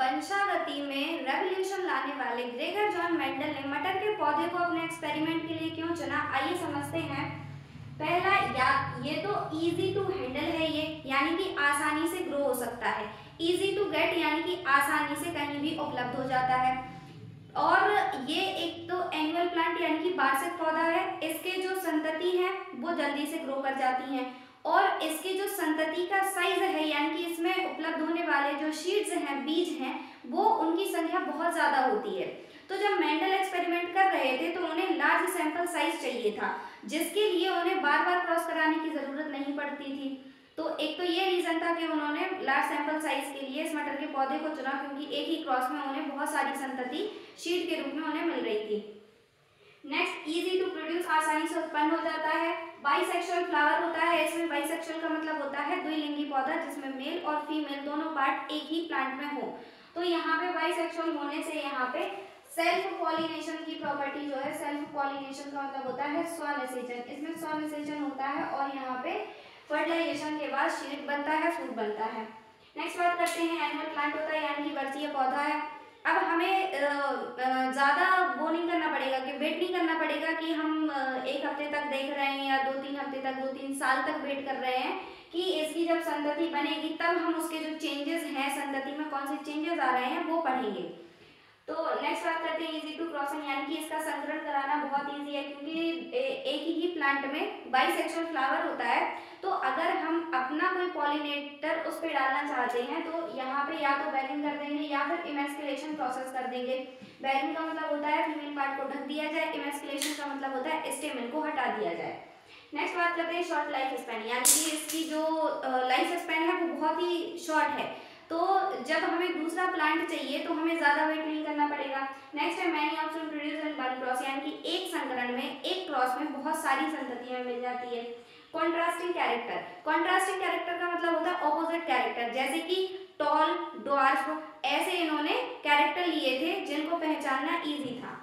वंशागति में रेवोल्यूशन लाने वाले ग्रेगर जॉन मेंडल ने मटर के पौधे को अपने एक्सपेरिमेंट के लिए क्यों चुना, आइए समझते हैं। पहला, या ये तो इजी टू हैंडल है, ये यानी कि आसानी से ग्रो हो सकता है। इजी टू गेट यानी कि आसानी से कहीं भी उपलब्ध हो जाता है। और ये एक तो एनुअल प्लांट यानी कि वार्षिक पौधा है, इसके जो संतति है वो जल्दी से ग्रो कर जाती हैं। और इसकी जो संतति का साइज है यानी कि इसमें उपलब्ध होने वाले जो सीड्स हैं, बीज हैं, वो उनकी संख्या बहुत ज़्यादा होती है। तो जब मेंडल एक्सपेरिमेंट कर रहे थे तो उन्हें लार्ज सैंपल साइज चाहिए था, जिसके लिए उन्हें बार बार क्रॉस कराने की ज़रूरत नहीं पड़ती थी। तो एक तो ये रीज़न था कि उन्होंने लार्ज सैंपल साइज के लिए इस मटर के पौधे को चुना, क्योंकि एक ही क्रॉस में उन्हें बहुत सारी संतति सीड के रूप में उन्हें मिल रही थी। नेक्स्ट, इजी टू प्रोड्यूस, आसानी से उत्पन्न हो जाता है। बाइसेक्सुअल फ्लावर होता है, इसमें बाइसेक्सुअल का मतलब होता है द्विलिंगी पौधा जिसमें मेल और फीमेल दोनों पार्ट एक ही प्लांट में हो। तो यहाँ पे बाइसेक्सुअल होने से यहाँ पे सेल्फ पॉलिनेशन की प्रॉपर्टी जो है, सेल्फ पॉलिनेशन का मतलब होता है स्वनिषेचन, इसमें स्वनिषेचन होता है और यहाँ पे फर्टिलाइजेशन के बाद सीड बनता है, फ्रूट बनता है। नेक्स्ट बात करते हैं, एनुअल प्लांट होता है यानी कि वर्षीय पौधा है। अब हमें ज़्यादा वो नहीं करना पड़ेगा कि वेट नहीं करना पड़ेगा कि हम एक हफ्ते तक देख रहे हैं या 2-3 हफ्ते तक, 2-3 साल तक वेट कर रहे हैं कि इसकी जब संतति बनेगी तब हम उसके जो चेंजेस हैं, संतति में कौन से चेंजेस आ रहे हैं वो पढ़ेंगे। तो नेक्स्ट बात करते हैं इजी टू क्रॉसिंग, यानी कि इसका संकरण कराना बहुत इजी है, क्योंकि एक ही प्लांट में बाइसेक्सुअल फ्लावर होता है। तो अगर हम अपना कोई पॉलिनेटर उस पर डालना चाहते हैं तो यहाँ पे या तो बैगिंग कर देंगे या फिर इमेस्कुलेशन प्रोसेस कर देंगे। बैगिंग का मतलब होता है फीमेल पार्ट को ढक दिया जाए, इमेस्कुलेशन का मतलब होता है स्टेमन को हटा दिया जाए। नेक्स्ट बात करते हैं शॉर्ट लाइफ स्पैन, यानी कि इसकी जो लाइफ स्पैन है वो बहुत ही शॉर्ट है। तो जब हमें दूसरा प्लांट चाहिए तो हमें ज़्यादा वेट नहीं करना पड़ेगा। नेक्स्ट है many option produce in one cross, यानी कि एक संकरण में, एक क्रॉस में बहुत सारी संततियाँ मिल जाती है। कॉन्ट्रास्टिंग कैरेक्टर, कॉन्ट्रास्टिंग कैरेक्टर का मतलब होता है ऑपोजिट कैरेक्टर, जैसे कि टॉल, ड्वार्फ, ऐसे इन्होंने कैरेक्टर लिए थे जिनको पहचानना ईजी था।